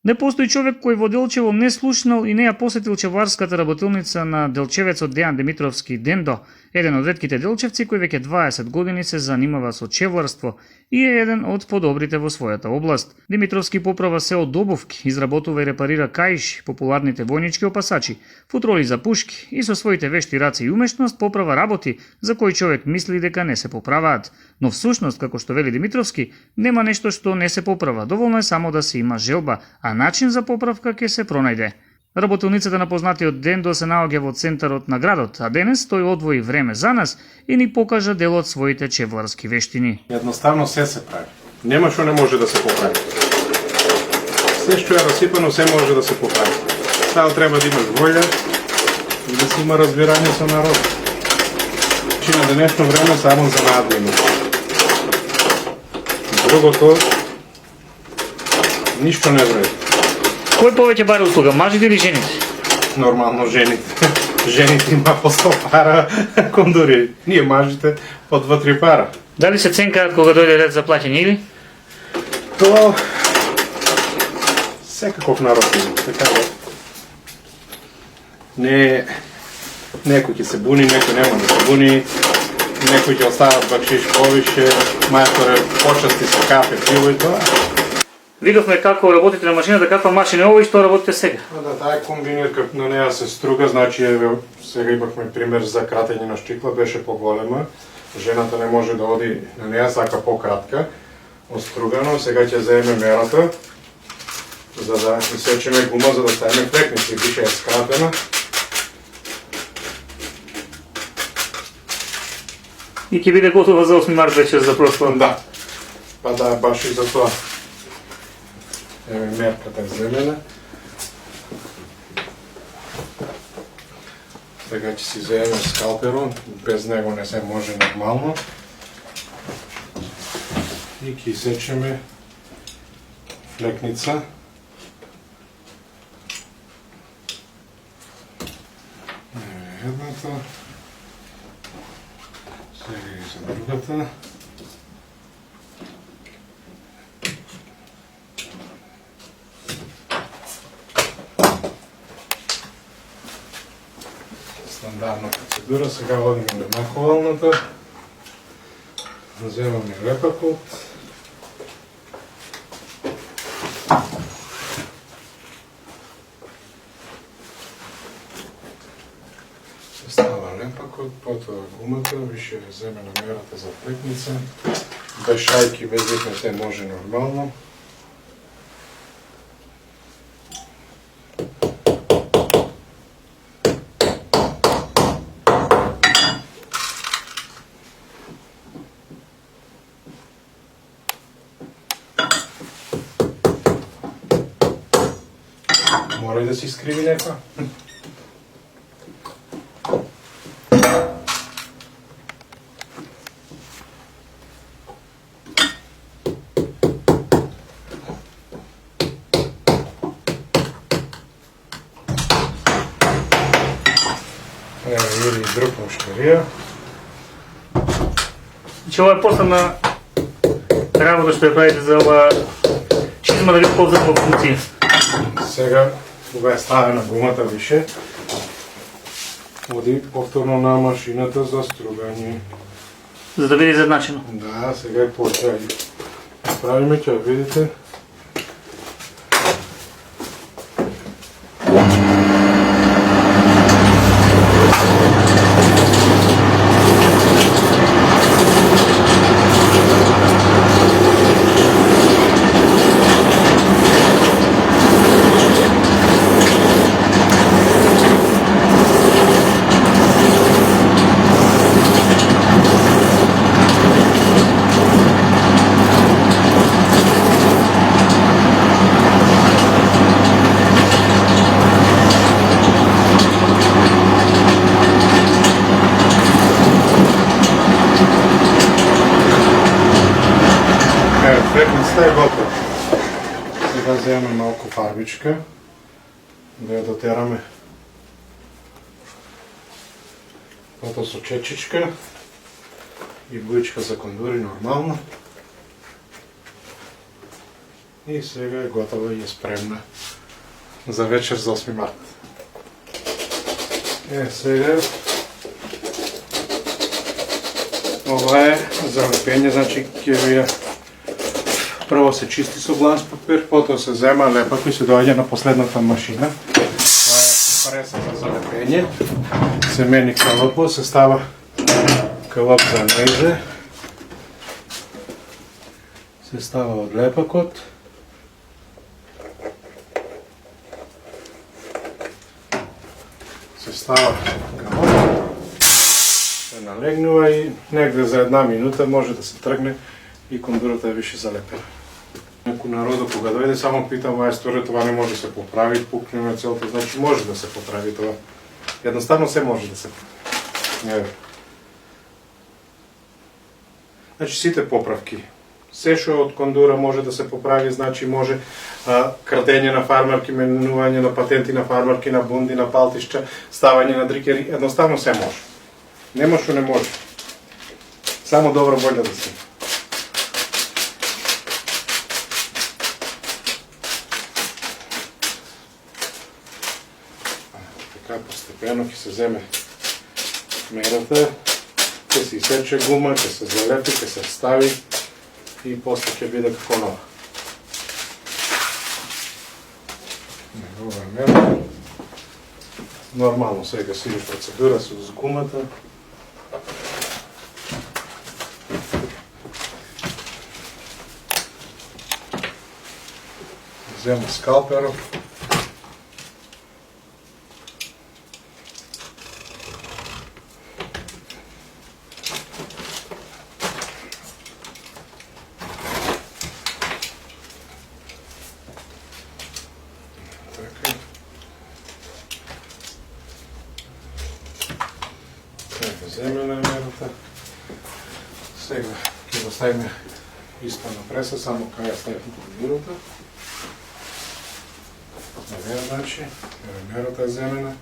Не постои човек кој во Делчево не слушнал и не ја посетил чеварската работилница на делчевецот Дејан Димитровски Дендо, еден од ретките делчевци кој веќе 20 години се занимава со чеварство и е еден од подобрите во својата област. Димитровски поправа се од добовки, изработува и репарира каиши, популарните војнички опасачи, футроли за пушки и со своите вешти раци и умешност поправа работи за кои човек мисли дека не се поправаат. Но всушност, како што вели Димитровски, нема нешто што не се поправа, доволно е само да се има желба, а начин за поправка ќе се пронајде. Работилницата на познатиот Дендо се наоѓа во центарот на градот, а денес тој одвои време за нас и ни покажа дел од своите чевларски вештини. Едноставно се прави. Нема што не може да се поправи. Се што е расипано, се може да се поправи. Само треба да имаш волја и да се има разбирање со народ. На денешно време само за надвину. Другото ништо не вреди. Кој повеќе бари услуга, мажите или жените? Нормално жените. Жените има по 100 пара, кондури. Ние мажите по 2-3 пара. Дали се ценкаат кога дојде ред за плаќање или? То секаков народ има, така да. Некој ќе се буни, некој нема да се буни, некој ќе остават бакшиш повише, мајсторе почасти со кафе, пиво и тоа. Видовме како работите на машината, каква машина е ова и што работите сега. Да, таа е комбинирка, на неа се струга, значи сега имахме пример за кратење на штикла, беше поголема. Жената не може да оди на неа, сака пократка, остругано, сега ќе заеме мерата, за да исечеме гума, за да ставиме флекници, бише е скратена. И ќе биде готова за 8 март вечер за прослава. Да, па да, баш и за тоа. Еве мерката е земена. Сега ќе си заеме скалперон, без него не се може нормално. И ќе исечеме флекница. Едната. Сега и за другата. Стандардна процедура, сега одиме на наковалната, вземаме репакот, се става репакот, потоа гумата, више земе на мерата за флекница, без шајки, без никакво се може нормално. Мора и да се искриви некоја. Ево или друг мушкарија. Че ова е последна работа што ја правите за ова чизма да ви ползат во функција. Сега, кога е ставена гумата више, оди повторно на машината за стругање. За да биде изедначено. Да, сега е почеја. Правиме, ќе видите. Флекницата е готова. Сега вземаме малку фарбичка, да ја дотераме. Потоа со чечичка и бујичка за кондури нормално. И сега е готова и е спремна за вечер за 8 март. Сега ова е за лепење, значи ќе ви прво се чисти со гланс папир, потоа се зема лепак и се доаѓа на последната машина. Тоа е пресата за лепење. Се мени калапо, се става калап за неже. Се става од лепакот. Се става калап. Се налегнува и негде за 1 минута може да се тргне и кондурата е више залепена. Некој народот кога дојде само пита мајсторе, това не може да се поправи, пукнеме целото, значи може да се поправи тоа. Едноставно се може да се поправи. Значи сите поправки. Се што од кондура може да се поправи, значи може крадење на фармерки, менување на патенти на фармерки, на бунди, на палтишча, ставање на дрикери, едноставно се може. Нема што не може. Само добра волја да се. Така постепено ќе се земе мерата, ќе се исече гума, ќе се залепи, ќе се стави и после ќе биде како нова. Ова е мера. Нормално сега си процедура со гумата. Зема скалперот. Земена мерата. Сега ќе го ставиме исто на преса, само кај ја ставиме кондурата. Еве значи, мерата е земена.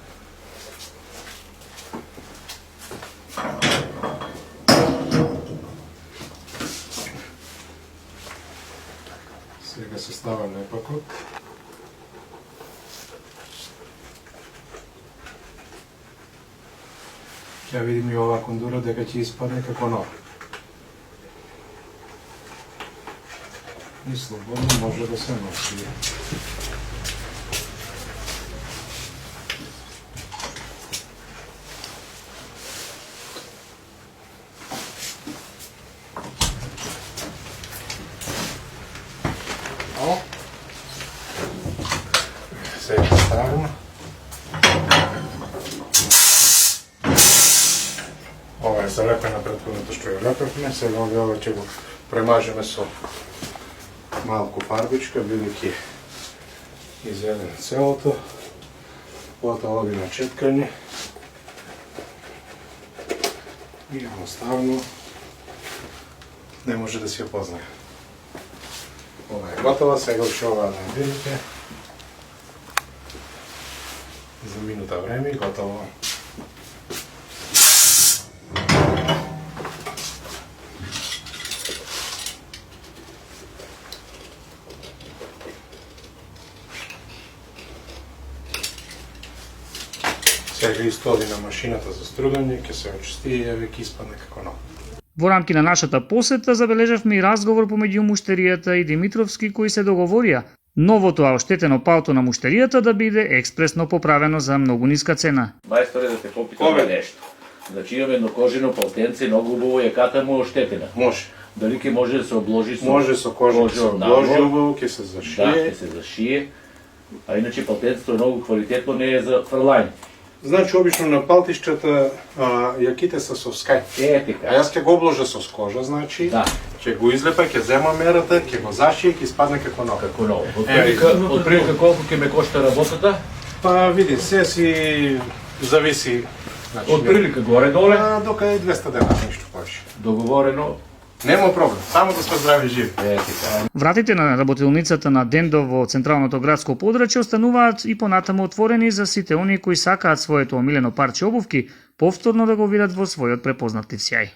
Сега се става лепакот. Ќе видим и ова кондура дека ќе испадне како нова. И слободно може да се носи. Сега ставимо. Ова е залепена претходното што ја лепевме, сега ова ќе го премажеме со малку фарбичка, бидејќи изеден целото, потоа оди на четкање и едноставно не може да си ја познае. Ова е готова, сега уште ова да видите. За минута време и готово. Сега исто оди на машината за стругање, ќе се очисти и еве ќе испадне како нов. Во рамки на нашата посета забележавме и разговор помеѓу муштеријата и Димитровски кои се договорија новото оштетено палто на муштеријата да биде експресно поправено за многу ниска цена. Мајсторе, да те попитам нешто. Значи имаме едно кожено полтенце, многу убаво ја катамо оштетена. Може. Дали ќе може да се обложи со... Може со кожа да се обложи убаво, ќе се зашие. Да, ќе се зашие. А иначе полтенцето е многу квалитетно, не е за фрлање. Значи, обично на палтишчата јаките се со скај. Така. А јас ќе го обложа со кожа, значи, Да. ќе го излепа, ќе зема мерата, ќе го зашие и ќе испадне како нов. Како ново. Отприлика колку ќе ме кошта работата? Па види, се си зависи. Значи, Отприлика горе-доле. Дока и 200 дена, ништо повеќе. Договорено. Нема проблем, само да сме здрави и живи. Така. Вратите на работилницата на Дендо во централното градско подрачје остануваат и понатаму отворени за сите оние кои сакаат своето омилено парче обувки повторно да го видат во својот препознатлив сјај.